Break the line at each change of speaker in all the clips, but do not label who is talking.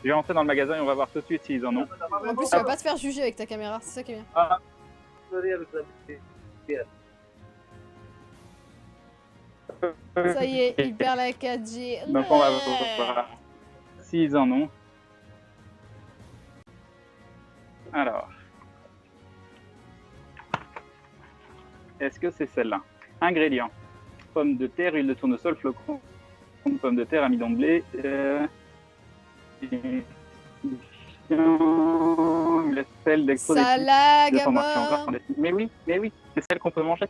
Je vais rentrer dans le magasin et on va voir tout de suite s'ils en ont.
En plus, tu vas pas te faire juger avec ta caméra, c'est ça qui est bien.
Ah.
Ça y est, il perd la 4G.
Donc on va voir s'ils en ont. Alors. Est-ce que c'est celle-là? Ingrédients. Pommes de terre, huile de tournesol, flocons, pommes de terre, amidon de blé, le sel d'extro.
Ça lag à mort.
Mais oui, c'est celle qu'on peut manger.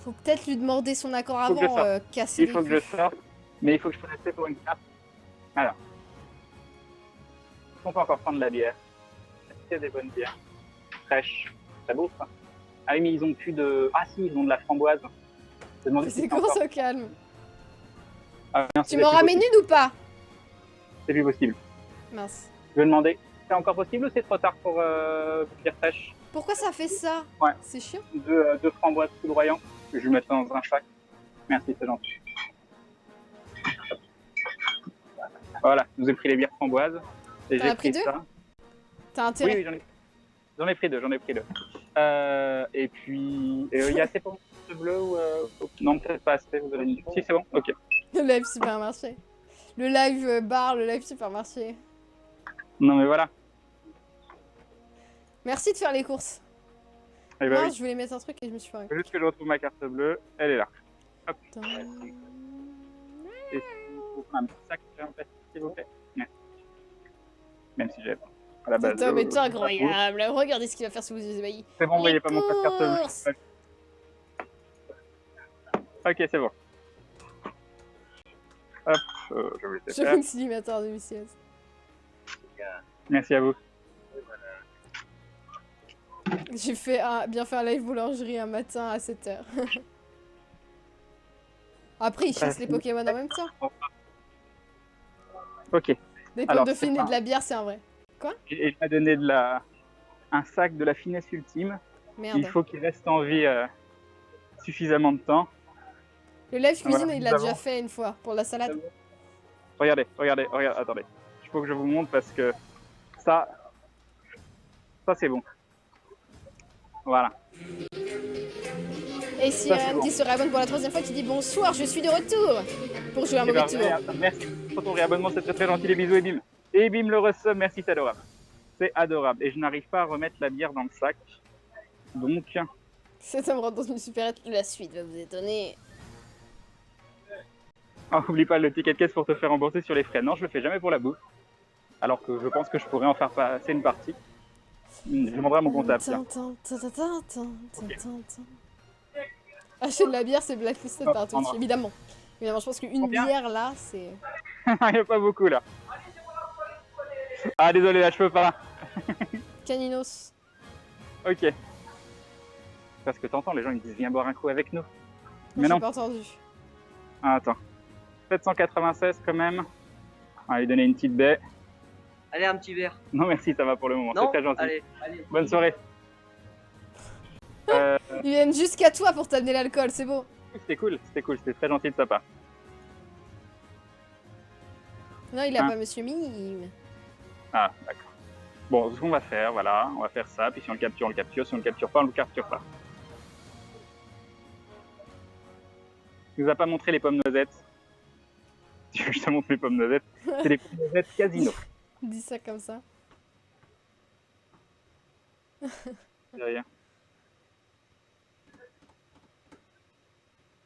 Faut peut-être lui demander son accord
Faut que
avant, casser
Il
les
faut que je
culs.
sorte, mais il faut que je fasse rester pour une carte. Alors. On peut encore prendre de la bière. Est-ce qu'il y a des bonnes bières fraîches? Ça bouffe, hein. Ah oui, mais ils ont plus de... Ah si, ils ont de la framboise.
C'est qu'on se calme.
Ah, non,
Tu m'en ramènes une ou pas?
C'est plus possible.
Mince.
Je vais demander. C'est encore possible ou c'est trop tard pour bière fraîche?
Pourquoi ça fait ça?
Ouais.
C'est chiant.
Deux framboises foudroyantes. Je vais mettre dans un sac. Merci, c'est gentil. Voilà, je vous ai pris les bières framboises. Et
T'en
j'ai
as pris deux?
ça.
T'as intérêt?
Oui, j'en ai pris deux. Et puis, il y a assez pour le bleu ou... Non, peut-être pas assez, vous avez dit. Si, c'est bon? Ok.
Le live supermarché. Le live bar, le live supermarché.
Non, mais voilà.
Merci de faire les courses.
Eh ben
Non,
oui.
je voulais mettre un truc et je me suis fait
Faut juste que je retrouve ma carte bleue. Elle est là. Hop.
Putain.
Et vous un petit sac en plastique, s'il vous plaît. Merci. Même si j'ai à la base.
Cet homme est incroyable. Regardez ce qu'il va faire sous vos yeux ébahis.
C'est bon, vous voyez pas mon carte
courses.
bleue. Ok, c'est bon. Hop, je vais laisser
Je
faire.
fixe l'imitateur de Lucius.
Merci à vous.
J'ai bien fait un live boulangerie un matin à 7h. Après, ils chassent les Pokémon en même temps.
Ok.
Des pommes
Alors,
de
c'est
fine et
pas-
de la bière, c'est un vrai.
Et il m'a donné un sac de la finesse ultime.
Merde.
Il faut qu'il reste en vie suffisamment de temps.
Le live cuisine,
Voilà,
il l'a
nous
déjà
avons-
fait une fois pour la salade.
Regardez, attendez. Il faut que je vous montre parce que ça c'est bon. Voilà.
Et si
Ça, c'est
Andy se réabonne pour la troisième fois, qui dit bonsoir, je suis de retour pour jouer un
Eh ben,
mauvais tour.
merci pour ton réabonnement, c'est très gentil, les bisous et bim. Et bim le resub, merci, c'est adorable. C'est adorable. Et je n'arrive pas à remettre la bière dans le sac. Donc,
Cet homme rentre dans une supérette. La suite va vous étonner.
oublie pas le ticket de caisse pour te faire rembourser sur les frais. Non, je le fais jamais pour la bouffe. Alors que je pense que je pourrais en faire passer une partie. Je demanderai à mon comptable. tiens.
Acheter de la bière, c'est blacklisted par Twitch,
prendre.
évidemment. Évidemment, je pense qu'une
Combien
bière là, c'est.
Il n'y a pas beaucoup là. Ah, désolé, là, je peux pas.
Caninos.
Ok. Parce que t'entends, les gens ils me disent viens boire un coup avec nous. Mais
J'ai
non.
pas entendu.
Ah, attends. 796 quand même. On va lui donner une petite baie.
Allez, un petit verre.
Non, merci, ça va pour le moment. C'est
Non
très gentil.
Allez.
Bonne soirée.
Ils viennent jusqu'à toi pour t'amener l'alcool, c'est beau.
C'était cool, c'était très gentil de sa part.
Non, il a
Hein.
pas Monsieur Mime.
Ah, d'accord. Bon, ce qu'on va faire, voilà, on va faire ça, puis si on le capture, on le capture, si on le capture pas, on le capture pas. Tu nous as pas montré les pommes noisettes. Tu veux que je te montre les pommes noisettes? C'est les pommes noisettes casino.
Dis ça comme ça.
Derrière.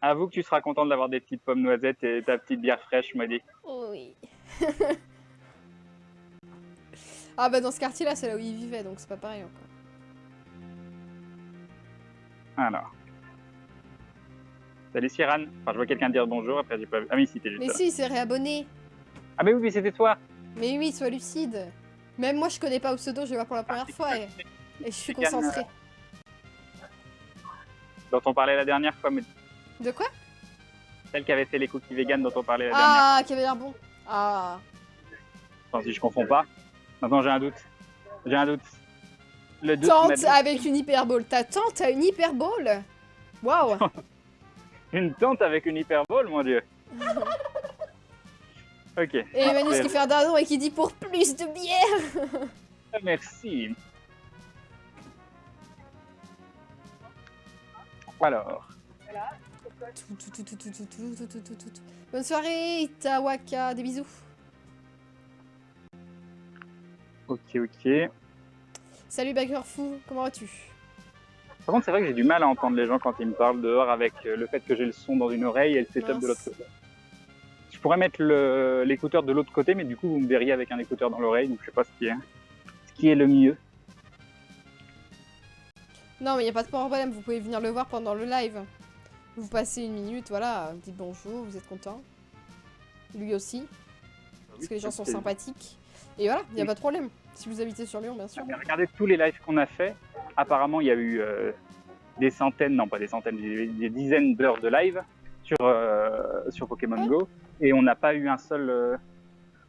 Avoue que tu seras content d'avoir des petites pommes noisettes et ta petite bière fraîche, je me dis.
Oh oui. Ah bah dans ce quartier là, c'est là où il vivait, donc c'est pas pareil encore.
Alors. Salut Cyrane. Enfin, je vois quelqu'un dire bonjour, après j'ai pas vu. Ah mais si, t'es juste
Mais
là.
si, il s'est réabonné.
Ah mais oui, mais c'était toi.
Mais oui, sois lucide. Même moi, je connais pas au pseudo, je le vois pour la première fois et je suis concentrée.
Dont on parlait la dernière fois, mais
De quoi?
celle qui avait fait les cookies vegan dont on parlait la dernière
Ah, qui avait l'air bon. Ah.
fois. Attends, si je confonds pas. Maintenant j'ai un doute. J'ai un doute. Le doute
Tante
m'a dit-
avec une hyperbole. Ta tante a une hyperbole? Waouh.
Une tente avec une hyperbole, mon dieu. Ok.
Et Manus qui fait un dindon et qui dit pour plus de bière.
Merci. Alors,
Tout. Bonne soirée, Itawaka. Des bisous.
ok.
Salut Bakerfou, comment vas-tu?
Par contre, c'est vrai que j'ai du mal à entendre les gens quand ils me parlent dehors avec le fait que j'ai le son dans une oreille et le setup
Mince.
de l'autre côté. Je pourrais mettre l'écouteur de l'autre côté, mais du coup, vous me verriez avec un écouteur dans l'oreille, donc je sais pas ce qui est le mieux.
Non, mais il n'y a pas de problème, vous pouvez venir le voir pendant le live. Vous passez une minute, voilà, vous dites bonjour, vous êtes content. Lui aussi, parce que les gens sont sympathiques. Et voilà, il n'y a pas de problème. Si vous habitez sur Lyon, bien sûr.
Regardez tous les lives qu'on a fait. Apparemment, il y a eu des centaines, non pas des centaines, des dizaines d'heures de live sur Pokémon Go. Et on n'a pas eu un seul...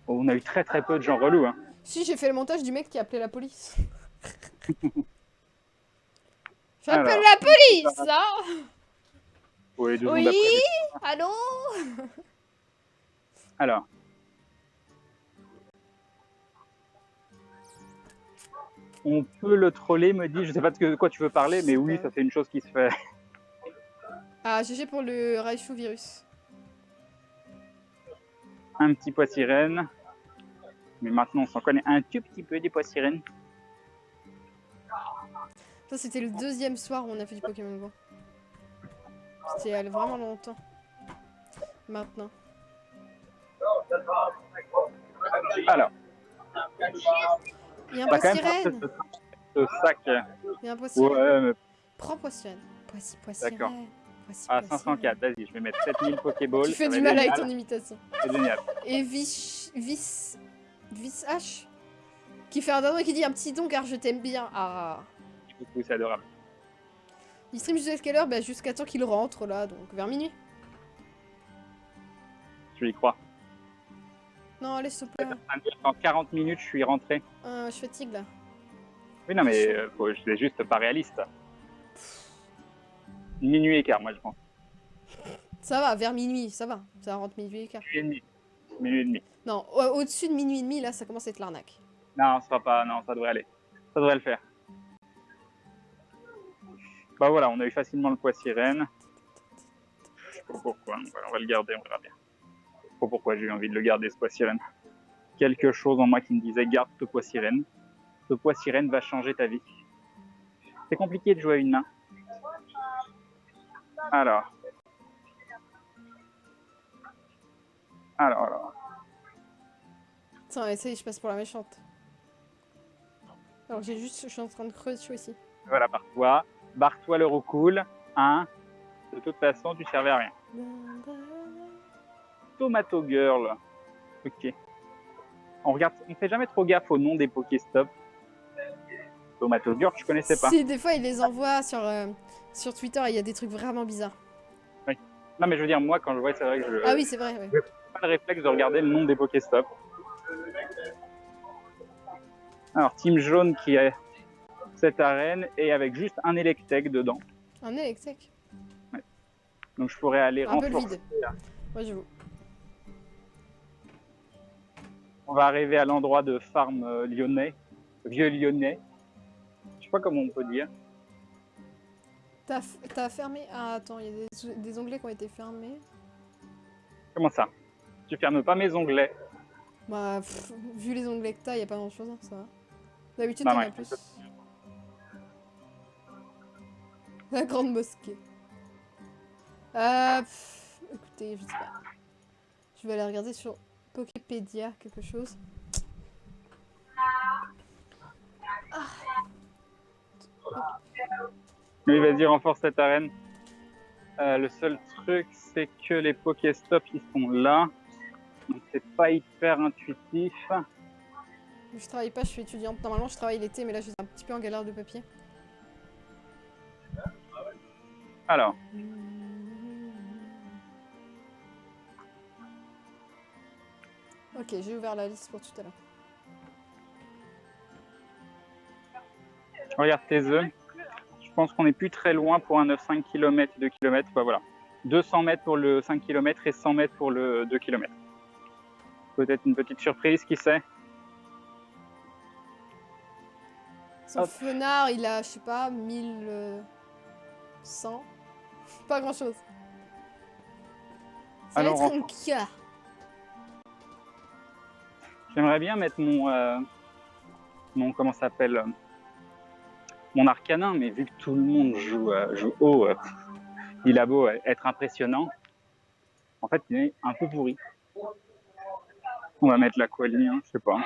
on a eu très peu de gens relous. Hein.
Si, j'ai fait le montage du mec qui a appelé la police. J'appelle la police, hein.
Oui, 2
Oui,
secondes après.
allô.
Alors. On peut le troller, me dit, je sais pas de quoi tu veux parler, mais oui, ça c'est une chose qui se fait.
Ah, GG pour le Raichu virus.
Un petit pois sirène. Mais maintenant, on s'en connaît un tout petit peu des pois sirènes.
Ça, c'était le 2e soir où on a fait du Pokémon Go. C'était il y a vraiment longtemps. Maintenant.
Alors.
Il y a un pois sirène.
Ce sac.
Il y a un pois sirène.
Ouais, mais...
Prends pois sirène. Pois sirène.
D'accord. Ah, 504, vas-y, je vais mettre 7000 Pokéballs.
Tu fais du mal avec ton imitation.
C'est génial.
Et Vis H qui fait un dindon et qui dit un petit don car je t'aime bien. Ah.
Beaucoup, c'est adorable.
Il stream jusqu'à quelle heure? Bah jusqu'à temps qu'il rentre là, donc vers minuit.
Je y crois.
Non, allez, s'il te plaît.
En 40 minutes, je suis rentré.
Je fatigue là.
Oui, non, mais c'est juste pas réaliste. Minuit et quart, moi, je pense.
Ça va, vers minuit, ça va. Ça rentre minuit et quart.
Minuit et demi.
Non, au-dessus de minuit et demi, là, ça commence à être l'arnaque.
Non, ce sera pas... Non, ça devrait aller. Ça devrait le faire. Bah voilà, on a eu facilement le pois sirène. Je sais pas pourquoi, on va le garder, on verra bien. Je sais pas pourquoi j'ai eu envie de le garder, ce pois sirène. Quelque chose en moi qui me disait garde ce pois sirène. Ce pois sirène va changer ta vie. C'est compliqué de jouer à une main. Alors.
Tiens, essaye, je passe pour la méchante. Alors je suis en train de creuser ici.
Voilà, barre-toi le roucoule. Hein. De toute façon, tu servais à rien. Tomato Girl. Ok. On fait jamais trop gaffe au nom des Pokéstop. Tomato Girl, je connaissais pas.
Si, des fois, il les envoie sur Twitter et il y a des trucs vraiment bizarres.
Oui. Non, mais je veux dire, moi, quand je vois, c'est vrai que je...
Ah oui, c'est vrai, oui.
J'ai pas le réflexe de regarder le nom des Pokéstop. Alors, Team Jaune qui a cette arène et avec juste un Electek dedans.
Un Electek.
Ouais. Donc, je pourrais aller
un peu le
renforcer.
vide. Moi, j'avoue.
On va arriver à l'endroit de farm lyonnais, vieux lyonnais. Je sais pas comment on peut dire.
T'as fermé... Ah, attends, il y a des onglets qui ont été fermés.
Comment ça? Tu fermes pas mes onglets.
Bah, vu les onglets que t'as, il y a pas grand chose, hein, ça va. D'habitude,
Bah
t'en
ouais.
as plus. La grande mosquée. Écoutez, je sais pas. Je vais aller regarder sur Poképédia quelque chose.
Oui, vas-y, renforce cette arène. Le seul truc, c'est que les Pokéstop, ils sont là. Donc, c'est pas hyper intuitif.
Je travaille pas, je suis étudiante. Normalement, je travaille l'été, mais là, je suis un petit peu en galère de papier.
Alors.
Ok, j'ai ouvert la liste pour tout à l'heure.
Regarde tes œufs. Je pense qu'on n'est plus très loin pour un 9,5 km, 2 km. Bah voilà. 200 mètres pour le 5 km et 100 mètres pour le 2 km. Peut-être une petite surprise, qui sait?
Son
Hop.
fenard, il a, je sais pas, 1100. Pas grand chose. Ça va
Alors,
être un cas.
J'aimerais bien mettre mon comment ça s'appelle, mon arcanin, mais vu que tout le monde joue haut, il a beau être impressionnant, en fait, il est un peu pourri. On va mettre l'Aquali, hein, je sais pas.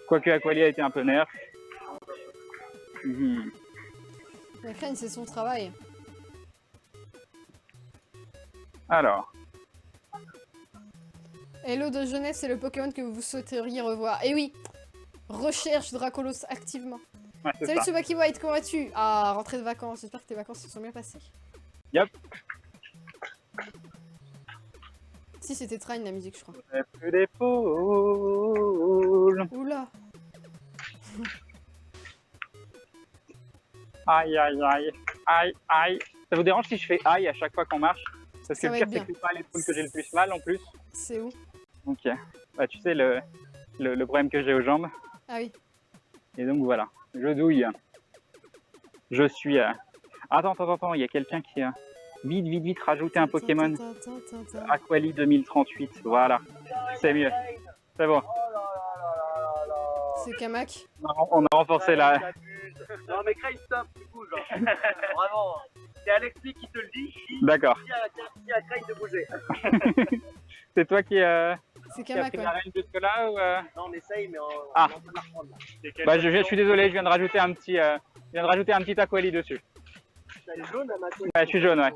Quoique l'Aquali a été un peu nerf. Mhm.
La crâne, c'est son travail.
Alors,
Hello de jeunesse, c'est le Pokémon que vous souhaiteriez revoir. Et oui, recherche Dracolos activement.
ouais, c'est
Salut
ça.
Tsubaki White, comment vas-tu? Ah, rentrée de vacances, j'espère que tes vacances se sont bien passées.
Yup.
Si, c'était Train la musique, je crois.
Plus d'épaule.
Oula.
Aïe, aïe, aïe. Aïe, aïe. Ça vous dérange si je fais aïe à chaque fois qu'on marche? Parce que
Ça
le
va
pire,
être
c'est
bien.
que c'est pas l'épaule que j'ai le plus mal en plus.
C'est où?
Donc, bah, tu sais, le problème que j'ai aux jambes.
Ah oui.
Et donc voilà, je douille. Je suis. Attends, il y a quelqu'un qui a. Vite, vite, vite, rajouter un Pokémon. Aquali 2038, voilà. C'est mieux. C'est bon.
C'est Kamak.
On a renforcé la.
Non mais Craig, stop, tu bouges. Vraiment. C'est Alexis qui te le dit.
D'accord.
Dis à Craig de bouger.
C'est toi qui a
C'est
pris
Kamak,
la
ouais.
reine jusque-là ou
Non, on essaye, mais on
Ah.
est en train de la reprendre.
Bah, je suis désolé, je viens de rajouter un petit. Je viens de rajouter un petit Aquali dessus.
Elle est jaune, ma couille.
Ouais, je suis jaune, ouais.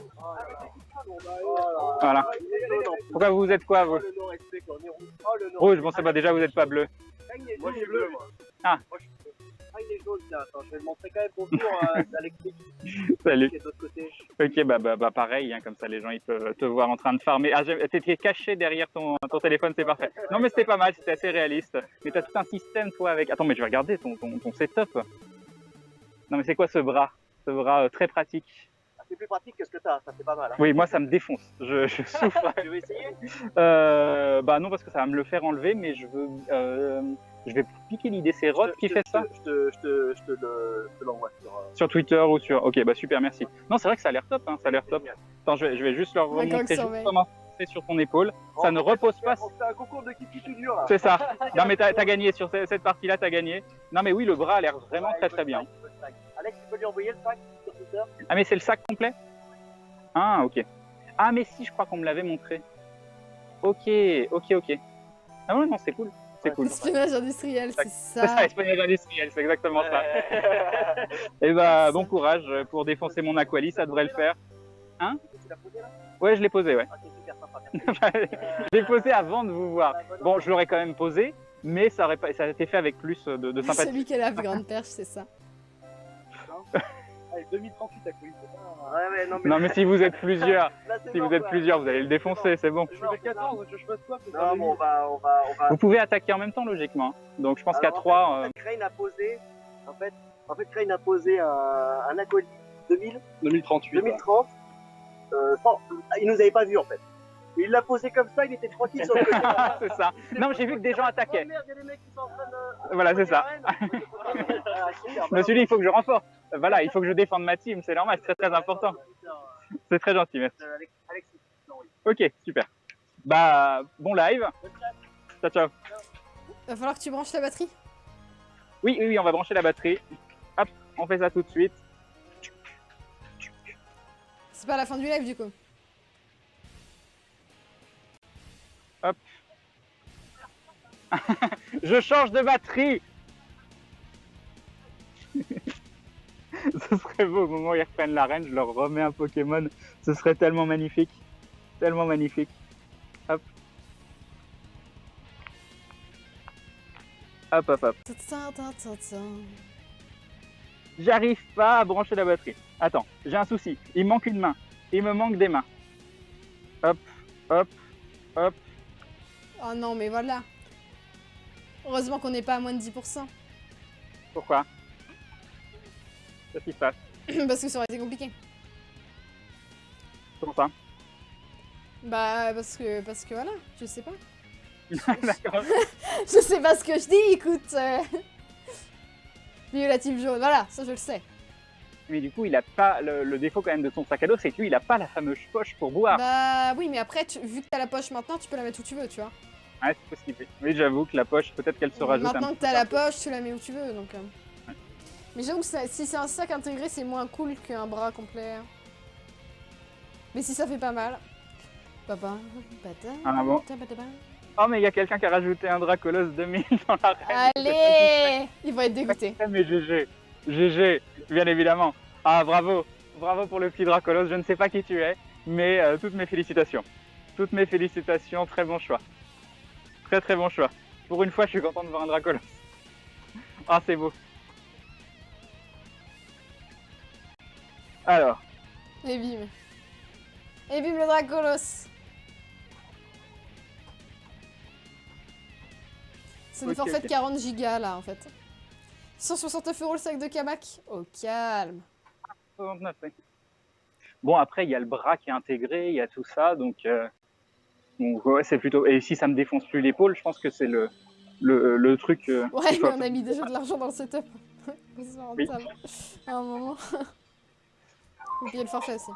Voilà.
Voilà. Pourquoi vous êtes quoi, vous?
Oh, le non-respect, quoi. On est rouge. Oh, le non.
Rouge, bon, c'est pas déjà, vous êtes pas bleu.
Craig, il est
Moi,
jaune,
je suis
bleu,
bleu.
moi.
Ah.
Moi, je suis bleu. Craig, il est jaune, tiens. Attends, je vais te montrer quand même bonjour d'Alexis
Salut.
qui est de l'autre côté.
Ok, bah pareil, hein, comme ça les gens ils peuvent te voir en train de farmer. Ah, t'étais caché derrière ton téléphone, c'est parfait. Non, mais c'était pas mal, c'était assez réaliste. Mais t'as tout un système, toi, avec. Attends, mais je vais regarder ton setup. Non, mais c'est quoi ce bras? Ce bras très pratique.
Ah, c'est plus pratique que ce que t'as, ça fait pas mal. Hein.
Oui, moi ça me défonce. Je souffre.
Tu veux essayer?
Bah non, parce que ça va me le faire enlever, mais je vais piquer l'idée. C'est Rod qui fait ça
Je te l'envoie
sur Twitter ou sur. Ok, bah super, merci. Non, c'est vrai que ça a l'air top, hein, ça a l'air top. Attends, je vais juste leur
D'accord,
remontrer
que ça
juste
va.
comment c'est sur ton épaule. Ça ne repose pas.
On fait un concours de qui tout dur là.
C'est ça. Non, mais t'as gagné sur cette partie-là, t'as gagné. Non, mais oui, le bras a l'air vraiment
Ouais,
très
il veut
très
le
bien.
sac, il veut le sac. Alex, tu peux lui envoyer le sac sur Twitter?
Ah, mais c'est le sac complet? Ah, ok. Ah, mais si, je crois qu'on me l'avait montré. Ok. Ah ouais, non, c'est cool. C'est cool.
Espionnage industriel, c'est
C'est ça,
ça.
espionnage industriel, c'est exactement ça. Et bah, bon courage pour défoncer mon Aquali, ça devrait le faire.
Tu l'as posé là?
Ouais, je l'ai posé, ouais.
Ok, super sympa.
Je l'ai posé avant de vous voir. Bon, je l'aurais quand même posé, mais ça aurait a été fait avec plus de sympathie.
Celui qui a la plus grande perche, c'est ça.
Allez, 2038 à couille, c'est pas.
Ouais, non mais,
Non, mais si vous êtes plusieurs,
là, c'est
si
mort,
vous êtes
quoi.
plusieurs, vous allez le défoncer, c'est bon.
Je fais 14, je fasse quoi?
Non, mais on va.
Vous pouvez attaquer en même temps, logiquement. Donc, je pense qu'à
Alors,
3.
En fait, Crane a posé. En fait, Crane a posé un acolyte
2038.
2030. Il nous avait pas vu en fait. Il l'a posé comme ça, il était tranquille sur le côté.
C'est ça. Non, mais j'ai vu que des gens attaquaient.
Oh merde, il y a des mecs qui sont en train de.
Voilà, c'est ça.
Ah, super,
Je me suis dit, il faut que je renforce. Voilà, il faut que je défende ma team, c'est normal, c'est très important. C'est très gentil, merci.
Alexis, non, oui.
Ok, super. Bah, bon live. Ciao, ciao.
Va falloir que tu branches la batterie.
Oui, on va brancher la batterie. Hop, on fait ça tout de suite.
C'est pas la fin du live du coup.
Hop. Je change de batterie. Ce serait beau au moment où ils reprennent l'arène, je leur remets un Pokémon. Ce serait tellement magnifique. Tellement magnifique. Hop. Hop. J'arrive pas à brancher la batterie. Attends, j'ai un souci. Il me manque une main. Il me manque des mains. Hop.
Oh non, mais voilà. Heureusement qu'on n'est pas à moins de 10%.
Pourquoi? Qu'est-ce qui se passe?
Parce que ça aurait été compliqué.
Comment ça?
Bah, parce que voilà, je sais pas.
D'accord.
Je sais pas ce que je dis, écoute. Vive la team jaune, voilà, ça je le sais.
Mais du coup, il a pas le défaut quand même de son sac à dos, c'est que lui, il a pas la fameuse poche pour boire.
Bah oui, mais après, vu que t'as la poche maintenant, tu peux la mettre où tu veux, tu vois.
Ouais, c'est possible. Oui, j'avoue que la poche, peut-être qu'elle se rajoute un
Maintenant
petit
que
peu
t'as la
partout.
poche, tu la mets où tu veux, donc... Mais j'avoue que si c'est un sac intégré, c'est moins cool qu'un bras complet. Mais si ça fait pas mal... Papa, pata,
Ah bon?
pata, pata.
Oh, mais il y a quelqu'un qui a rajouté un Dracolos 2000 dans l'arène.
Allez, ils vont être dégoûtés.
Mais GG, GG, bien évidemment. Ah, bravo, bravo pour le petit Dracolos. Je ne sais pas qui tu es, mais toutes mes félicitations. Toutes mes félicitations, très bon choix. Très très bon choix. Pour une fois, je suis content de voir un Dracolos. Ah, c'est beau. Alors,
Et bim. Et bim le Dracolos. C'est des
Ok,
forfaits
ok.
de 40 gigas là en fait. 169 € le sac de Kamak. Au calme.
69, oui. Bon, après, il y a le bras qui est intégré, il y a tout ça, donc ouais, c'est plutôt... Et si ça me défonce plus l'épaule, je pense que c'est le truc...
Ouais,
qu'il faut
mais on a mis déjà de l'argent dans le setup. C'est pas
Oui.
rentable. À un moment. Faut payer le forfait aussi.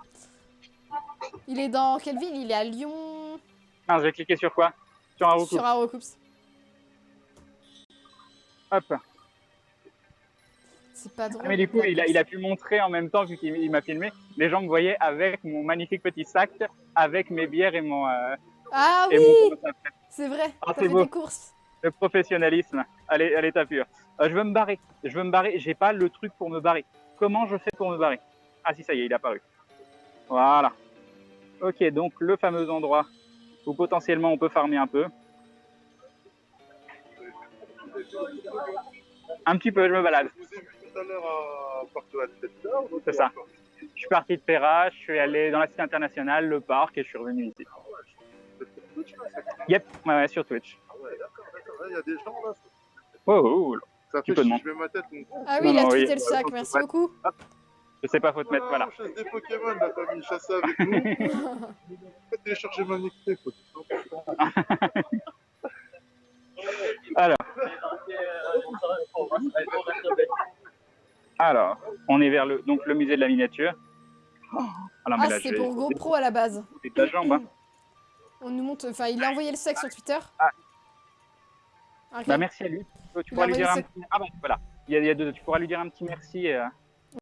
Il est dans quelle ville? Il est à Lyon.
Ah, je vais cliquer sur quoi? Sur un recoupe.
Sur Arocoups.
Hop.
C'est pas drôle.
Mais du coup,
les plaques
il a pu montrer en même temps, vu qu'il m'a filmé, les gens me voyaient avec mon magnifique petit sac, avec mes bières et mon...
Ah
et
oui,
mon
c'est vrai.
Ah,
T'as
c'est
fait
beau.
des courses.
Le professionnalisme à l'état pur. Je veux me barrer. Je veux me barrer. J'ai pas le truc pour me barrer. Comment je fais pour me barrer? Ah si, ça y est, il est apparu. Voilà. Ok, donc le fameux endroit où potentiellement on peut farmer un peu. Un petit peu, je me balade.
Je vous ai vu tout à l'heure à Porto Alpesta.
C'est ça. Je suis parti de Pera, je suis allé dans la cité internationale, le parc, et je suis revenu ici. Yep, ouais, sur Twitch.
Ah ouais, d'accord, d'accord. Il y a des gens là.
Oh,
Ça
Tu
fait
peux demander.
je mets ma tête. Donc...
Ah oui,
Non,
il a
non, oui.
tweeté le sac. Merci
Ouais.
beaucoup.
je sais pas, faut te mettre, voilà.
On chasse des Pokémon, la famille chasse avec nous. Faites télécharger ma mixtape.
Alors, on est vers donc le musée de la miniature. Alors,
Ah, c'est pour GoPro à la base.
C'est ta jambe, hein.
On nous montre. Enfin, il a envoyé le sac sur Twitter.
Ah.
Ok.
Bah, merci à lui. Tu pourras lui dire un petit... Ah bah voilà, il y a deux... tu pourras lui dire un petit merci.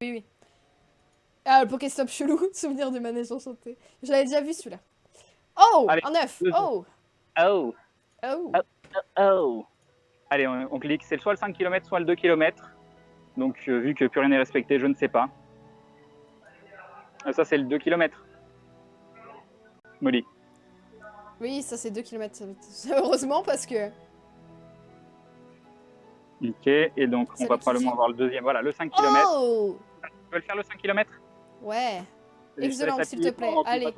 Oui, oui. Ah, le Pokéstop chelou. Souvenir de manège enchanté. Je l'avais déjà vu celui-là. Oh,
Allez,
un œuf.
deux
Oh,
Oh,
oh.
oh. Allez, on clique. C'est soit le 5 km, soit le 2 km. Donc, vu que plus rien n'est respecté, je ne sais pas. Ça, c'est le 2 km. Molly.
Oui, ça c'est 2 km. Heureusement parce que.
Ok, et donc on
Salut,
va probablement
Kiki.
avoir le deuxième. Voilà, le 5 km.
Oh,
Tu veux le faire le 5 km?
ouais. Excellent, s'il te plaît. Allez.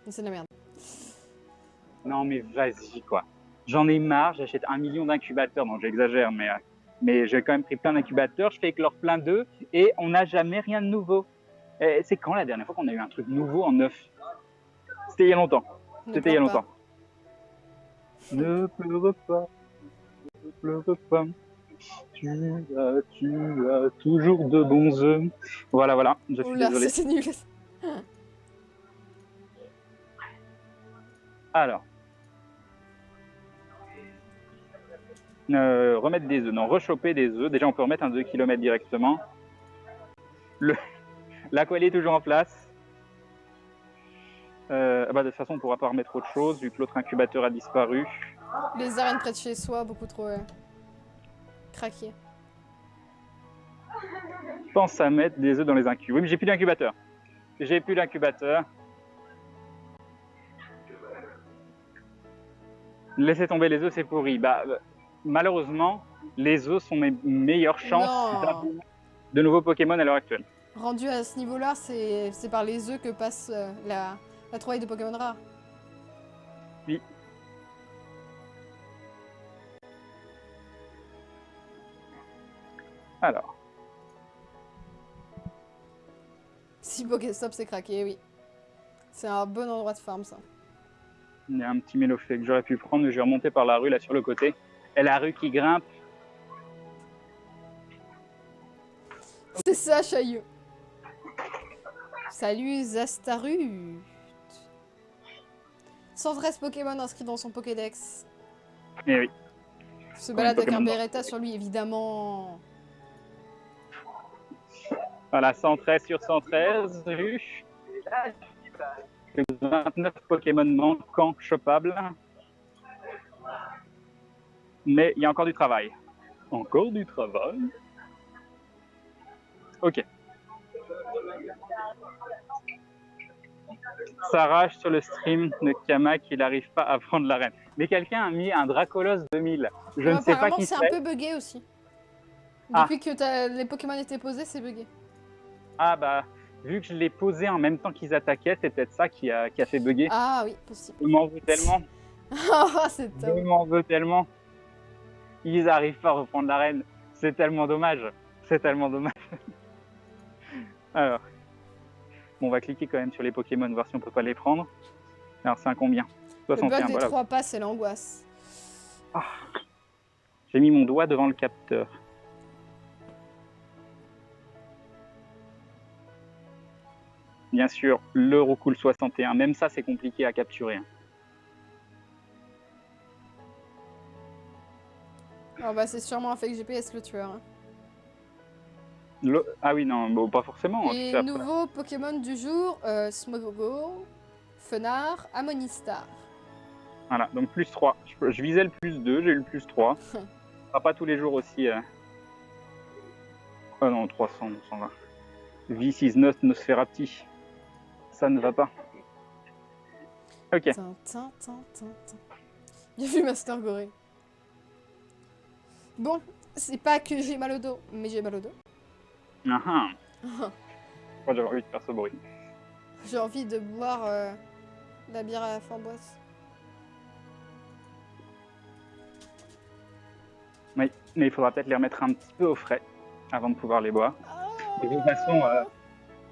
C'est de la merde.
Non, mais vas-y, quoi. J'en ai marre, j'achète 1 million d'incubateurs. Non, j'exagère, mais j'ai quand même pris plein d'incubateurs. Je fais éclore plein d'œufs et on n'a jamais rien de nouveau. C'est quand la dernière fois qu'on a eu un truc nouveau en œuf? C'était il y a longtemps. C'était il y a longtemps. Ne pleure pas, ne pleure pas. Tu as toujours de bons œufs. Voilà, voilà, je suis
Oula,
désolé.
c'est nul.
Alors. Remettre des œufs, non, rechoper des œufs. Déjà, on peut remettre un 2 km directement. L'aqualie est toujours en place. Bah, de toute façon, on ne pourra pas remettre autre chose vu que l'autre incubateur a disparu.
Les arènes près de chez soi, beaucoup trop craquées.
Pense à mettre des œufs dans les incubes. Oui, mais j'ai plus d'incubateur. J'ai plus d'incubateur. Laissez tomber les œufs, c'est pourri. Bah, malheureusement, les œufs sont mes meilleures chances d'avoir de nouveaux Pokémon à l'heure actuelle.
Rendu à ce niveau-là, c'est par les œufs que passe la trouvaille de Pokémon rares.
Oui. Alors.
Si Pokéstop c'est craqué, oui. C'est un bon endroit de farm, ça.
Il y a un petit mélofée que j'aurais pu prendre, mais je vais remonter par la rue, là, sur le côté. Et la rue qui grimpe.
C'est ça, Chaillot. Salut, Zastaru. 113 Pokémon inscrits dans son Pokédex.
Eh oui.
Se balade avec un
Pokémon
Beretta sur lui, évidemment.
Voilà, 113 sur 113, rue.
Et là, je dis, bah,
29 Pokémon manquants chopables. Mais il y a encore du travail. Encore du travail. Ok. Ça rage sur le stream de Kamak, il n'arrive pas à prendre l'arène. Mais quelqu'un a mis un Dracolos 2000. Je ne sais pas
Apparemment,
qui
c'est
c'est.
un peu bugué aussi.
Ah.
Depuis que les Pokémon étaient posés, c'est bugué.
Ah bah, vu que je l'ai posé en même temps qu'ils attaquaient, c'est peut-être ça qui a fait bugger.
Ah oui, possible.
Je m'en veux tellement.
Ah, c'est
Je
top.
m'en veux tellement. Ils n'arrivent pas à reprendre l'arène. C'est tellement dommage. C'est tellement dommage. Alors, bon, on va cliquer quand même sur les Pokémon, voir si on peut pas les prendre. Alors, c'est un combien?
Le
61,
bug des
voilà.
3 pas, c'est l'angoisse.
J'ai mis mon doigt devant le capteur. Bien sûr, le Roucoule 61. Même ça, c'est compliqué à capturer.
Alors bah, c'est sûrement un fake GPS le tueur. Hein.
Ah oui, non, bon, pas forcément.
Et
Après.
nouveau Pokémon du jour, Smogogo, Fenard, Amonistar.
Voilà, donc plus 3. Je visais le plus 2, j'ai eu le plus 3. Ce sera pas tous les jours aussi. Ah non, 300, on s'en va. This is not Nosferati. Ça ne va pas. Ok.
Tintin. Bien vu, Master Goré. Bon, c'est pas que j'ai mal au dos, mais j'ai mal au dos.
Ah ah. Je crois que j'avais envie de faire ce bruit.
J'ai envie de boire la bière à la framboise.
Oui, mais il faudra peut-être les remettre un petit peu au frais avant de pouvoir les boire. De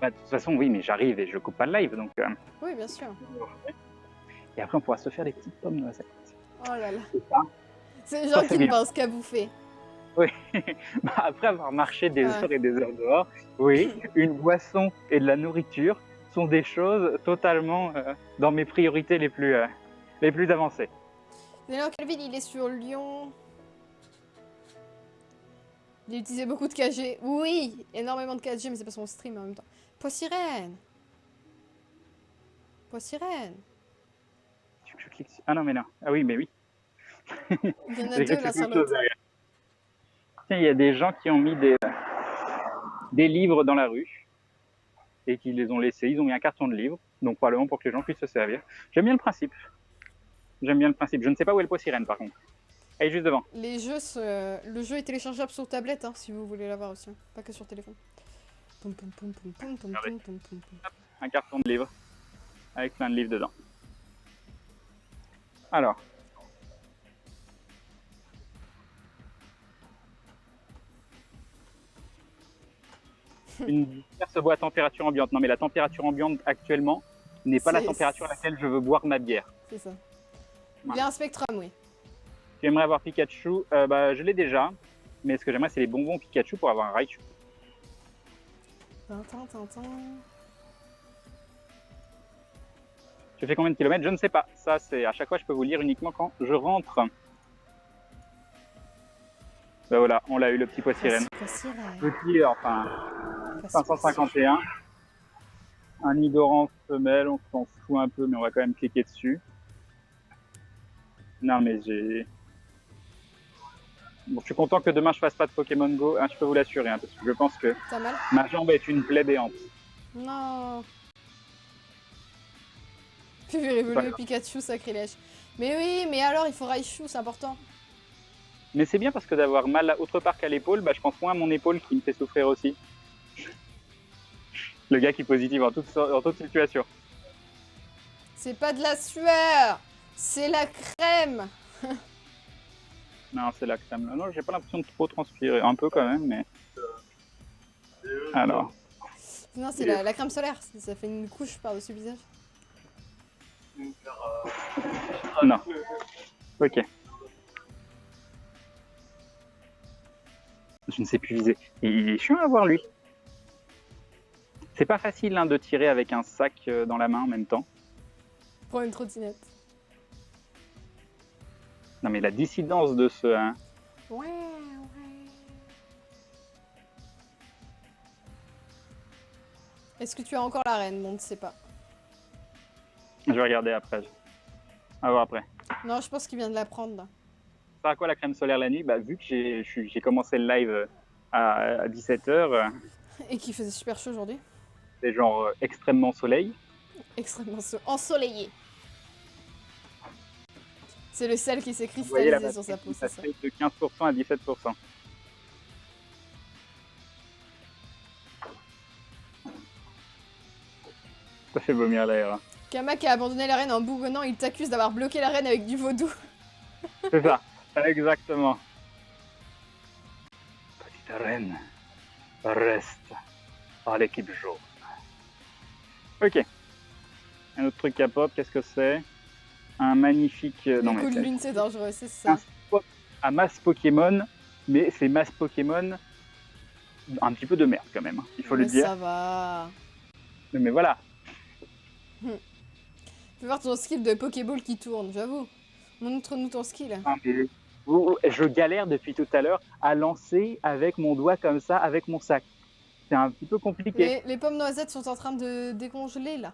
toute façon, oui, mais j'arrive et je coupe pas le live, donc.
Oui, bien sûr.
Et après, on pourra se faire des petites pommes noisettes.
Oh là là.
C'est ça.
C'est les gens
Ça,
qui
c'est
ne
bien.
pensent qu'à bouffer.
Oui. Bah, après avoir marché des
Ouais.
heures et des heures dehors, oui, une boisson et de la nourriture sont des choses totalement dans mes priorités les plus avancées.
D'ailleurs, Kelvin, il est sur Lyon. Il a utilisé beaucoup de 4G. Oui, énormément de 4G, mais c'est pas son stream en même temps. Poissirène.
Tu veux que je clique sur- Ah non, mais non. Ah oui, mais oui.
Il y en a
J'ai
deux
cru que
l'un
c'était
sur
autre chose
l'autre.
derrière. Tiens, il y a des gens qui ont mis des livres dans la rue et qui les ont laissés. Ils ont mis un carton de livres, donc probablement pour que les gens puissent se servir. J'aime bien le principe. Je ne sais pas où est le pot sirène par contre. Elle est juste devant.
Les jeux, le jeu est téléchargeable sur tablette, hein, si vous voulez l'avoir aussi, hein. Pas que sur téléphone. Poum, poum, poum, poum, poum, poum,
Regardez.
poum, poum, poum, poum.
Un carton de livres avec plein de livres dedans. Alors. Une bière se boit à température ambiante. Non mais la température ambiante actuellement n'est pas la
C'est-
température à laquelle je veux boire ma bière.
C'est ça. Il
Voilà.
y a un Spectrum, oui.
Tu aimerais avoir Pikachu, je l'ai déjà. Mais ce que j'aimerais c'est les bonbons Pikachu pour avoir un Raichu.
Tintin.
Je fais combien de kilomètres? Je ne sais pas. Ça c'est à chaque fois je peux vous le lire uniquement quand je rentre. Ben voilà, on l'a eu le petit pois sirène.
Poissirène.
Petit, enfin 551. Un Nidoran femelle, on s'en fout un peu, mais on va quand même cliquer dessus. Non, mais j'ai. Bon, je suis content que demain je fasse pas de Pokémon Go, hein, je peux vous l'assurer, hein, parce que je pense que
T'as mal?
ma jambe est une plaie béante.
Non. Puis évoluer Pikachu, sacrilège. Mais oui, mais alors il faut Raichu, c'est important.
Mais c'est bien parce que d'avoir mal autre part qu'à l'épaule, je pense moins à mon épaule qui me fait souffrir aussi. Le gars qui est positif en toute situation.
C'est pas de la sueur, c'est la crème.
Non, c'est la crème. Non, j'ai pas l'impression de trop transpirer. Un peu quand même, mais. Alors.
Non, c'est la crème solaire, ça fait une couche par-dessus le visage.
de me faire.
Non. Ok. Je ne sais plus viser. Il est chiant à voir, lui. C'est pas facile hein, de tirer avec un sac dans la main en même temps.
Prends une trottinette.
Non, mais la dissidence de ce... Hein.
Ouais. Est-ce que tu as encore la reine? On ne sait pas.
Je vais regarder après. On va voir après.
Non, je pense qu'il vient de la prendre là.
Ça à quoi la crème solaire la nuit? Bah, vu que j'ai commencé le live à 17h,
Et qu'il faisait super chaud aujourd'hui.
c'est genre extrêmement soleil.
Extrêmement ensoleillé. C'est le sel qui s'est
Vous voyez la
cristallisé sur sa peau,
ça
c'est ça.
fait de 15% à 17%. Ça fait vomir l'air. Hein.
Kamak a abandonné la reine en bougonnant, il t'accuse d'avoir bloqué la reine avec du vaudou.
C'est ça, exactement. Petite reine, reste par l'équipe jaune. Ok. Un autre truc à pop, qu'est-ce que c'est? Un magnifique...
Les
non, mais
coups de
c'est
lune, c'est dangereux, c'est ça.
un spot à masse Pokémon, mais c'est masse Pokémon un petit peu de merde quand même, hein, il faut le
Mais
dire.
ça va.
Mais voilà.
Fais voir ton skill de Pokéball qui tourne, j'avoue. Montre-nous ton skill.
Ah, mais je galère depuis tout à l'heure à lancer avec mon doigt comme ça, avec mon sac. C'est un petit peu compliqué.
Les pommes noisettes sont en train de décongeler là.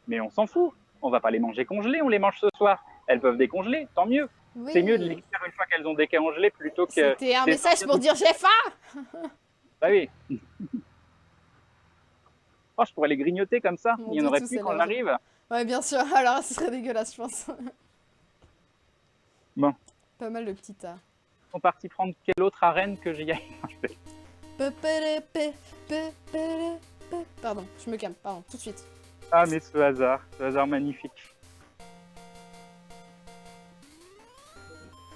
Mais on s'en fout. On va pas les manger congelées, on les mange ce soir. Elles peuvent décongeler, tant mieux.
Oui.
C'est mieux de les faire une fois qu'elles ont décongelé plutôt que...
C'était un
des-
message pour dire j'ai faim.
Ah oui. Oh, je pourrais les grignoter comme ça.
Mon
Il y en
Dieu,
aurait
tout
plus
c'est
quand on
là.
arrive.
Ouais, bien sûr. Alors, ce serait dégueulasse, je pense.
Bon.
Pas mal de petits tas.
Ils sont partis prendre quelle autre arène que j'y aille.
Pardon, je me calme, pardon, tout de suite.
Ah, mais ce hasard magnifique.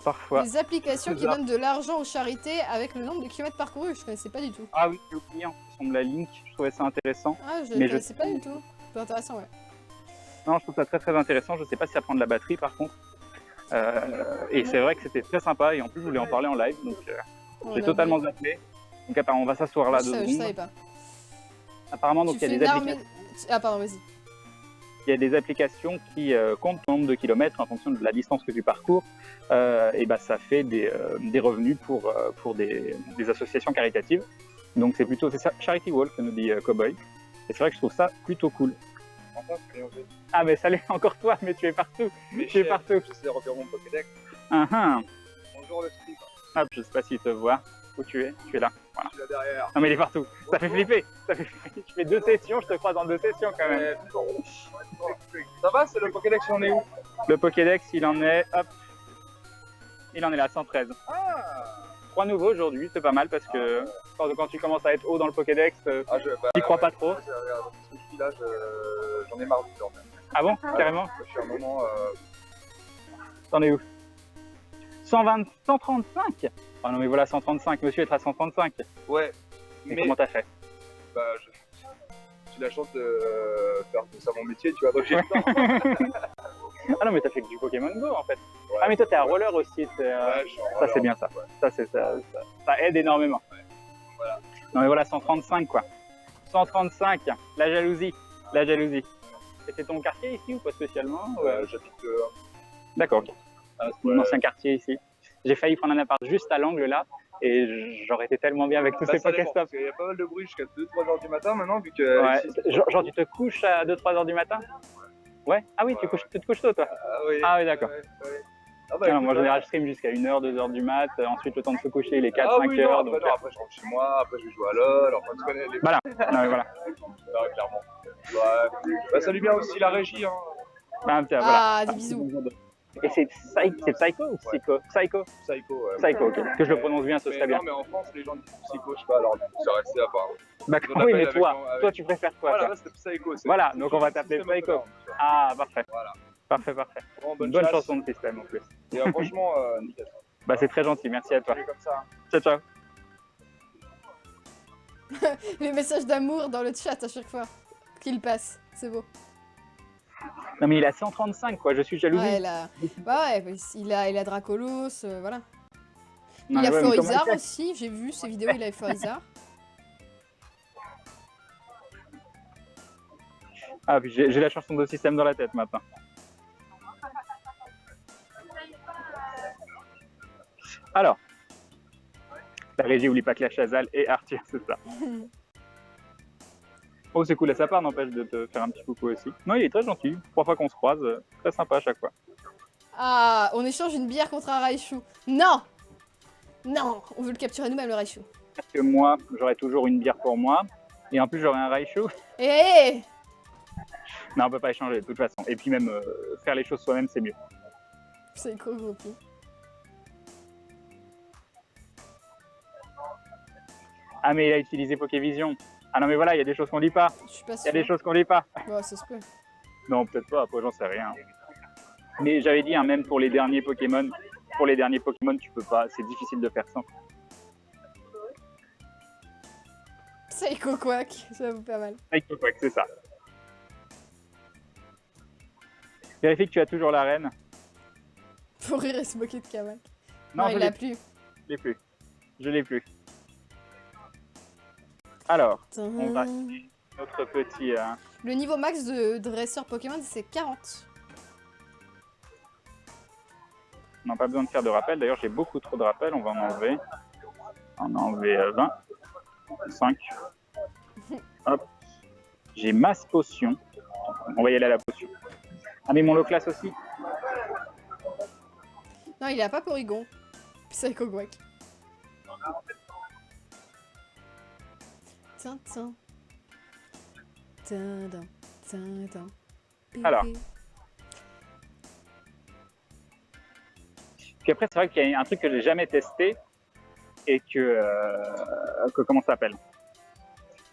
Parfois.
Les applications qui
Hasard.
donnent de l'argent aux charités avec le nombre de kilomètres parcourus, je connaissais pas du tout.
Ah oui, j'ai oublié en plus, on me la link. Je trouvais ça intéressant.
Ah, je
Mais
ne connaissais pas du tout. C'est intéressant, ouais.
Non, je trouve ça très très intéressant. Je sais pas si ça prend de la batterie par contre. Et c'est vrai que c'était très sympa. Et en plus, je voulais en parler en live. Donc, j'ai totalement zappé. Donc, apparemment, on va s'asseoir là
Je
2
savais
secondes.
pas.
Apparemment, donc,
Tu
il y
fais
a des
une
applications.
armée... Ah, pardon, vas-y.
Il y a des applications qui comptent le nombre de kilomètres en fonction de la distance que tu parcours. Et bah, ça fait des revenus pour des associations caritatives. Donc c'est plutôt c'est ça, Charity Walk que nous dit Cowboy. Et c'est vrai que je trouve ça plutôt cool. Ah mais salut, encore toi, mais tu es partout. Tu es partout.
J'essaie de refaire mon Pokédex. Bonjour le stream,
Hop, je sais pas s'il te voit. Où tu es? Tu es là. Voilà.
je suis là derrière.
Non mais il est partout. Ça fait flipper. Ça fait flipper. Je fais 2 sessions, je te croise en 2 sessions quand même.
Ça va, c'est le Pokédex, on est où?
Le Pokédex, il en est, hop, il en est là, 113.
Ah,
3 nouveaux aujourd'hui, c'est pas mal parce que quand tu commences à être haut dans le Pokédex, t'y crois pas trop.
Ce que je dis là, j'en ai marre du temps.
Ah bon? Carrément?
Je suis à un moment.
T'en es où? 120, 135? Oh non mais voilà, 135, monsieur est à 135.
Ouais,
Mais
mais
comment t'as fait?
bah, j'ai la chance de faire tout ça mon métier, tu vois, donc j'ai le temps.
Ah non mais t'as fait que du Pokémon Go en fait.
Ouais.
Ah mais toi t'es à roller aussi,
Ouais, je suis en
ça
roller.
c'est bien ça. Ça aide énormément.
Voilà.
Non mais voilà, 135 quoi. 135, la jalousie. Et c'est ton quartier ici ou pas spécialement ou,
J'habite
D'accord, ok. C'est mon ancien quartier ici. J'ai failli prendre un appart juste à l'angle là et j'aurais été tellement bien avec tous ces
ça dépend,
Pokéstops.
parce qu'il y a pas mal de bruit jusqu'à 2-3 heures du matin maintenant, vu que.
Ouais.
ici,
Genre tu te couches à 2-3 heures du matin? Ouais. Ah oui, tu te couches tôt toi.
Ah oui,
Ah oui, d'accord.
ouais. Ah bah,
Non,
écoute,
moi en général je stream jusqu'à 1h, 2h du mat, ensuite le temps de se coucher il est 4-5
ah oui, non,
heures.
après,
Donc,
non, après je rentre chez moi, après je vais jouer à LoL, enfin tu connais les.
Voilà. Non, mais voilà.
Ouais, clairement. Ouais. Bah, salut bien aussi la régie, hein.
Ah, tiens, voilà.
Ah, des bisous.
Et c'est Psycho ou Psycho? Psycho.
Psycho, ouais.
Psycho, ok. Que je le prononce bien, ce
Mais
serait bien.
non, mais en France, les gens disent Psycho, je sais pas, alors du coup, c'est resté à part.
Bah,
on
oui,
appelle
mais
avec
toi,
mon- avec-
toi tu préfères quoi
Voilà,
toi
là c'était Psycho.
Voilà, donc on va t'appeler
System of a
Psycho.
Down, tu vois.
Ah, parfait.
Voilà.
Parfait.
Bon,
Une bonne
chasse.
chanson de système en plus.
Et franchement, nickel.
Bah, c'est très gentil, merci à toi.
C'est comme ça.
Ciao, ciao.
Les messages d'amour dans le chat à chaque fois qu'il passe, c'est beau.
Non mais il a 135 quoi, je suis jaloux.
Ouais, il a Dracolos, voilà.
Non,
Il a
mais ouais, mais comment
Florizard
il fait
aussi, j'ai vu ses vidéos, il a Florizard.
Ah, puis j'ai la chanson de système dans la tête maintenant. Alors, la régie oublie pas que la Chazal et Arthur, c'est ça. Oh, c'est cool à sa part, n'empêche de te faire un petit coucou aussi. Non, il est très gentil. 3 fois qu'on se croise, très sympa à chaque fois.
Ah, on échange une bière contre un Raichu. Non! Non! On veut le capturer nous-mêmes, le Raichu.
Parce que moi, j'aurai toujours une bière pour moi. Et en plus, j'aurai un Raichu.
Eh!
Non, on peut pas échanger de toute façon. Et puis même, faire les choses soi-même, c'est mieux.
C'est quoi, gros coup.
Ah, mais il a utilisé Pokévision. Ah non, mais voilà, il y a des choses qu'on lit pas.
Je suis pas
Il y a
sûre.
des choses qu'on lit pas.
Ouais, ça se peut.
Non, peut-être pas, après j'en sais rien. Mais j'avais dit, hein, même pour les derniers Pokémon, tu peux pas, c'est difficile de faire sans.
Psycho Quack, ça vaut pas mal.
Avec Pokémon, c'est ça. Vérifie que tu as toujours la reine.
Pour rire et se moquer de Kamak.
Non,
Non,
je
il l'a plus.
l'ai plus. Je l'ai plus. Alors, on va notre petit...
Le niveau max de dresseur Pokémon, c'est 40.
On n'a pas besoin de faire de rappel. D'ailleurs, j'ai beaucoup trop de rappels. On va en enlever. On a enlevé 20. 5. Hop. J'ai masse potion. On va y aller à la potion. Ah, mais mon lot classe aussi.
Non, il a pas Porygon. Psycho Quack. Tintin. Tintin. Tintin.
Alors. Puis après, c'est vrai qu'il y a un truc que j'ai jamais testé et que comment ça s'appelle,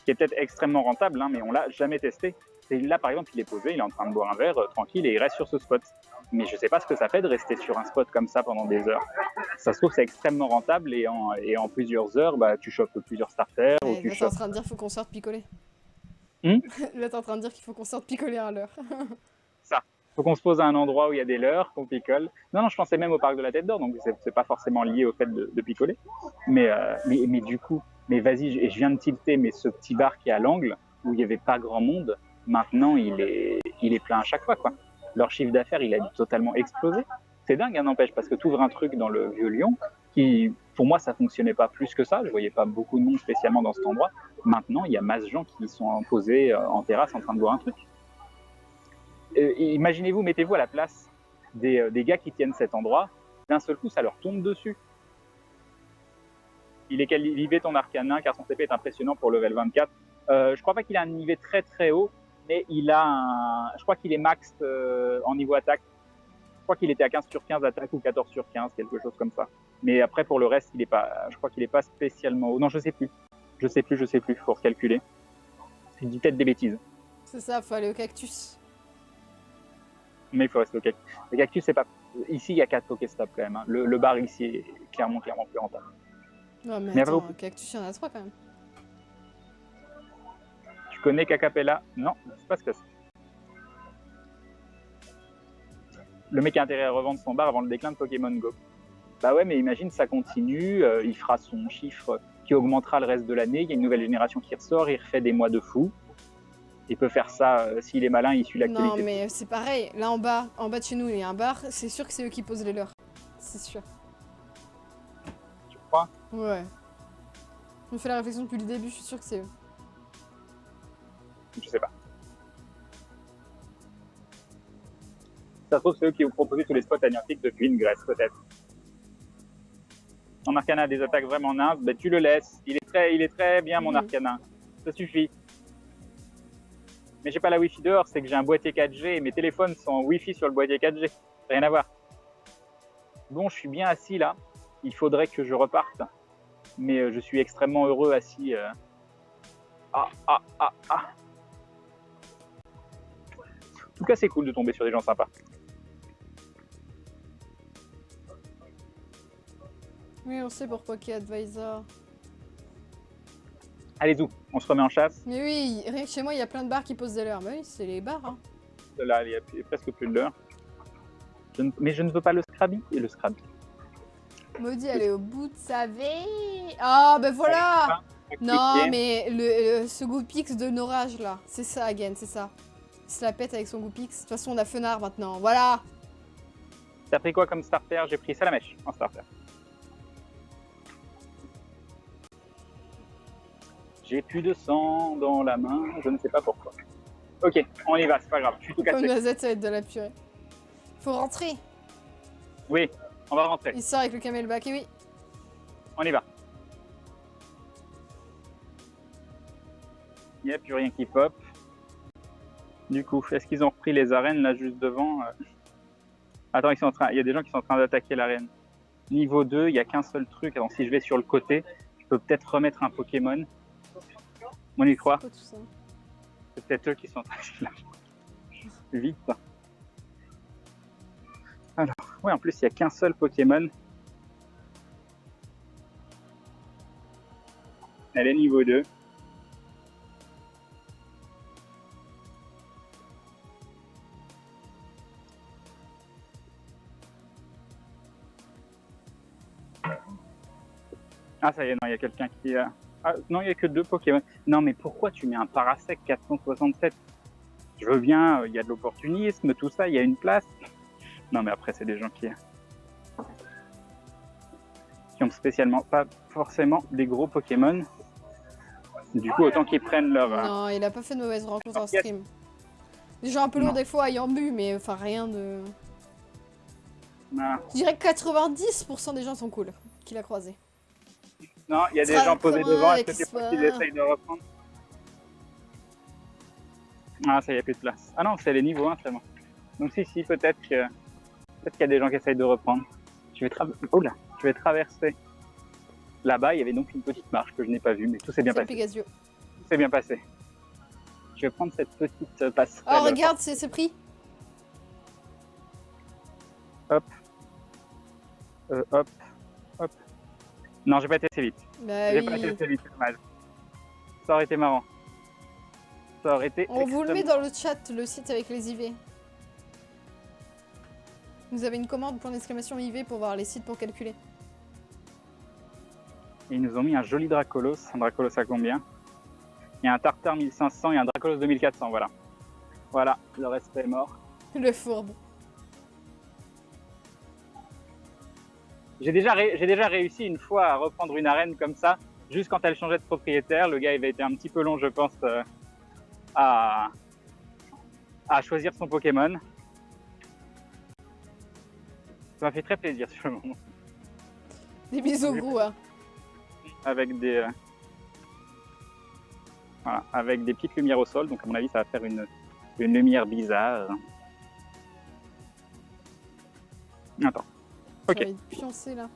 qui est peut-être extrêmement rentable, hein, mais on l'a jamais testé. Et là, par exemple, il est posé, il est en train de boire un verre tranquille et il reste sur ce spot. Mais je sais pas ce que ça fait de rester sur un spot comme ça pendant des heures. Ça se trouve, c'est extrêmement rentable et en plusieurs heures, bah, tu chopes plusieurs starters.
Ouais,
ou tu
là, t'es en train de dire qu'il faut qu'on sorte picoler. Là, t'es en train de dire qu'il faut qu'on sorte picoler à l'heure.
Faut qu'on se pose à un endroit où il y a des leurres, qu'on picole. Non, je pensais même au parc de la Tête d'Or, donc c'est pas forcément lié au fait de picoler. Mais du coup, mais vas-y, je viens de tilter, mais ce petit bar qui est à l'angle, où il n'y avait pas grand monde, maintenant il est plein à chaque fois, quoi. Leur chiffre d'affaires, il a totalement explosé. C'est dingue, hein, n'empêche, parce que tu ouvres un truc dans le Vieux-Lyon qui, pour moi, ça fonctionnait pas plus que ça. Je voyais pas beaucoup de monde spécialement dans cet endroit. Maintenant, il y a masse de gens qui sont posés en terrasse en train de boire un truc. Imaginez-vous, mettez-vous à la place des gars qui tiennent cet endroit. D'un seul coup, ça leur tombe dessus. Il est qualifié ton arcanin car son CP est impressionnant pour level 24. Je crois pas qu'il a un niveau très très haut, mais il a je crois qu'il est max en niveau attaque. Je crois qu'il était à 15 sur 15 attaque ou 14 sur 15, quelque chose comme ça. Mais après, pour le reste, je crois qu'il est pas spécialement haut. Non, je sais plus. Je sais plus, faut recalculer. Je dis peut-être des bêtises.
C'est ça, faut aller au cactus.
Mais il faut rester au cactus. Le cactus, c'est pas... Ici, il y a 4 Pokéstop quand même. Hein. Le bar ici est clairement plus rentable.
Non, mais
Mais
attends,
après,
cactus, il y en a 3 quand même.
Tu connais Cacapella? Non, c'est pas ce que c'est. Le mec a intérêt à revendre son bar avant le déclin de Pokémon Go. Bah ouais, mais imagine, ça continue, il fera son chiffre qui augmentera le reste de l'année, il y a une nouvelle génération qui ressort, il refait des mois de fou. Il peut faire ça, s'il est malin, il suit l'actualité.
Non, mais c'est pareil. Là, en bas de chez nous, il y a un bar. C'est sûr que c'est eux qui posent les leurs. C'est sûr.
Tu crois?
Ouais. On fait la réflexion depuis le début, je suis sûr que c'est eux.
Je sais pas. Ça se trouve, c'est eux qui ont proposé tous les spots agnostiques depuis une Grèce, peut-être. Ton Arcanin a des attaques vraiment nazes, ben tu le laisses. Il est très bien, mon Arcanin. Ça suffit. Mais j'ai pas la Wi-Fi dehors, c'est que j'ai un boîtier 4G et mes téléphones sont en Wi-Fi sur le boîtier 4G. Rien à voir. Bon, je suis bien assis là. Il faudrait que je reparte. Mais je suis extrêmement heureux assis. En tout cas, c'est cool de tomber sur des gens sympas.
Oui, on sait pourquoi qu'il y a Advisor.
Allez, zou, on se remet en chasse.
Mais oui, rien que chez moi, il y a plein de bars qui posent des leurs. Bah oui, c'est les bars, hein.
Là, il y a presque plus de l'heure. Mais je ne veux pas le Scrabby et le Scrabby.
Maudit, elle est au bout de sa vie. Ah, ben voilà. Non, mais ce Goopix de Norage, là. C'est ça, again, c'est ça. Il se la pète avec son Goopix. De toute façon, on a Fenard maintenant. Voilà.
T'as pris quoi comme starter? J'ai pris Salamèche en starter. J'ai plus de sang dans la main, je ne sais pas pourquoi. Ok, on y va, c'est pas grave, je suis tout
Comme
cassé.
Noisette, ça va être de la purée. Faut rentrer.
Oui, on va rentrer,
Il sort avec le camelback, et oui.
on y va. Il n'y a plus rien qui pop. Du coup, est-ce qu'ils ont repris les arènes là juste devant? Attends, il y a des gens qui sont en train d'attaquer l'arène. Niveau 2, il n'y a qu'un seul truc. Alors si je vais sur le côté, je peux peut-être remettre un Pokémon. On y croit?
Quoi, tout ça?
C'est peut-être eux qui sont en train de là. Vite. Alors, ouais, en plus, il n'y a qu'un seul Pokémon. Elle est niveau 2. Ah, ça y est, non, il y a quelqu'un qui... Ah, non, il n'y a que 2 Pokémon. Non, mais pourquoi tu mets un Parasect 467? Je veux bien, il y a de l'opportunisme, tout ça, il y a une place. Non, mais après, c'est des gens qui ont spécialement pas forcément des gros Pokémon. Du coup, autant qu'ils prennent leur...
Non, il a pas fait de mauvaise rencontre en stream. Des gens un peu lourds des fois ayant bu, mais enfin rien de...
Ah.
Je dirais que 90% des gens sont cool qu'il a croisé.
Non, il y a des gens posés devant. Est-ce que c'est pas qu'ils essayent de reprendre? Ah, ça y a plus de place. Ah non, c'est les niveaux 1 seulement. Donc si, peut-être qu'il y a des gens qui essayent de reprendre. Je vais traverser. Là-bas, il y avait donc une petite marche que je n'ai pas vue, mais tout s'est bien passé.
Pégasio.
Tout s'est bien passé. Je vais prendre cette petite passerelle.
Oh, regarde, c'est pris.
Hop. Hop. Hop. Non, j'ai pas été assez vite.
Bah
J'ai
oui.
pas été assez vite, c'est dommage. Ça aurait été marrant. Ça aurait été
On vous le met
extrêmement-
dans le chat, le site avec les IV. Vous avez une commande point d'exclamation IV pour voir les sites pour calculer.
Ils nous ont mis un joli Dracolos. Un Dracolos à combien? Il y a un Tartare 1500 et un Dracolos 2400, voilà. Voilà, le respect est mort.
Le fourbe.
J'ai déjà réussi une fois à reprendre une arène comme ça, juste quand elle changeait de propriétaire. Le gars il avait été un petit peu long, je pense, à choisir son Pokémon. Ça m'a fait très plaisir sur le moment.
Des bisous gros, hein.
Avec des, voilà, avec des petites lumières au sol, donc à mon avis ça va faire une lumière bizarre. Attends. Ok.
J'ai envie de pioncer là.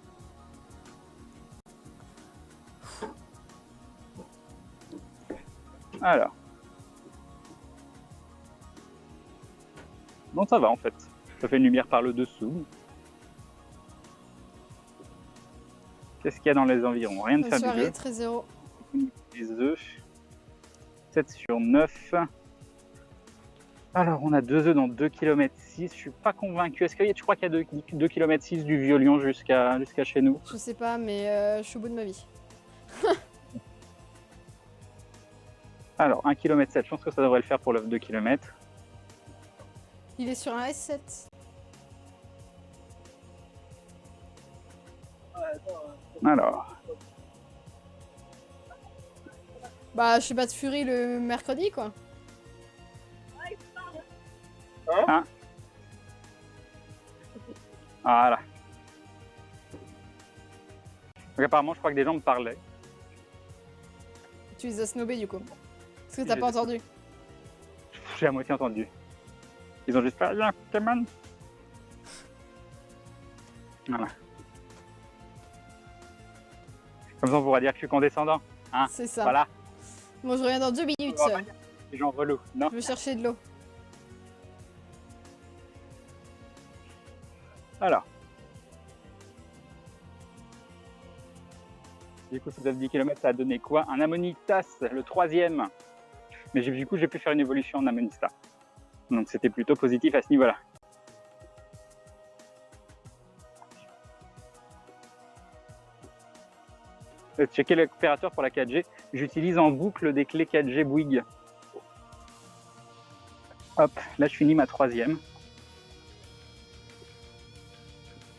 Alors. Bon, ça va en fait. Ça fait une lumière par le dessous. Qu'est-ce qu'il y a dans les environs? Rien de
La soirée
fabuleux.
très zéro.
Les œufs. 7 sur 9. Alors, on a 2 œufs dans 2 km 6. Je suis pas convaincu. Est-ce que tu crois qu'il y a 2 km 6 du Vieux-Lyon jusqu'à chez nous?
Je sais pas, mais je suis au bout de ma vie.
Alors, 1 km 7. Je pense que ça devrait le faire pour le 2 km.
Il est sur un S7.
Alors.
Bah, je sais pas de Fury le mercredi, quoi.
Voilà. Donc apparemment, je crois que des gens me parlaient.
Tu les as snobés, du coup. Parce que t'as pas entendu.
J'ai à moitié entendu. Ils ont juste fait, il y a un Pokémon. Voilà. Comme ça, on pourra dire que je suis condescendant. Hein,
C'est ça.
voilà.
Bon, je reviens dans 2 minutes.
On va pas dire Les gens relous, non?
Je vais chercher de l'eau.
Alors. Du coup, sur 10 km, ça a donné quoi? Un Ammonitas, le 3e. Mais du coup, j'ai pu faire une évolution en Ammonista. Donc c'était plutôt positif à ce niveau-là. Checker l'opérateur pour la 4G. J'utilise en boucle des clés 4G Bouygues. Hop, là je finis ma 3e.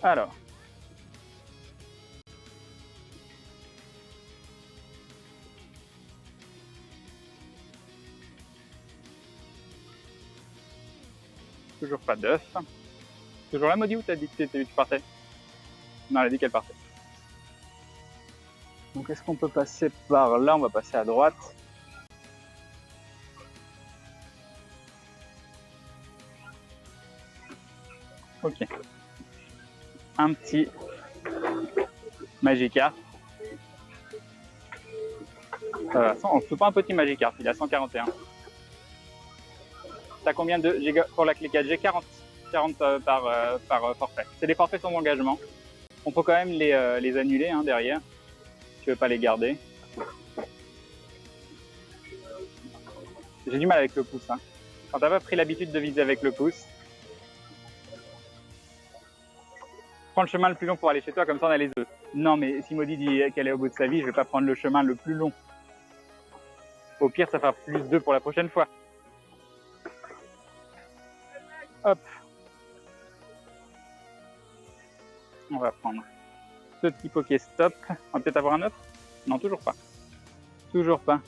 Alors. Toujours pas d'œuf. Toujours la Maudit, où t'as dit que tu partais? Non, elle a dit qu'elle partait. Donc est-ce qu'on peut passer par là? On va passer à droite. Ok. Un petit Magikarp. On ne fait pas un petit Magikarp, il a 141. T'as combien de giga pour la clé 4G? 40 par forfait. C'est des forfaits sans engagement. On peut quand même les annuler hein, derrière. Si tu veux pas les garder. J'ai du mal avec le pouce. Hein. Quand t'as pas pris l'habitude de viser avec le pouce, prends le chemin le plus long pour aller chez toi, comme ça on a les œufs. Non mais si Maudit dit qu'elle est au bout de sa vie, je vais pas prendre le chemin le plus long. Au pire, ça fera plus d'œufs pour la prochaine fois. Hop. On va prendre ce petit Pokéstop. On va peut-être avoir un œuf? Non, toujours pas. Toujours pas.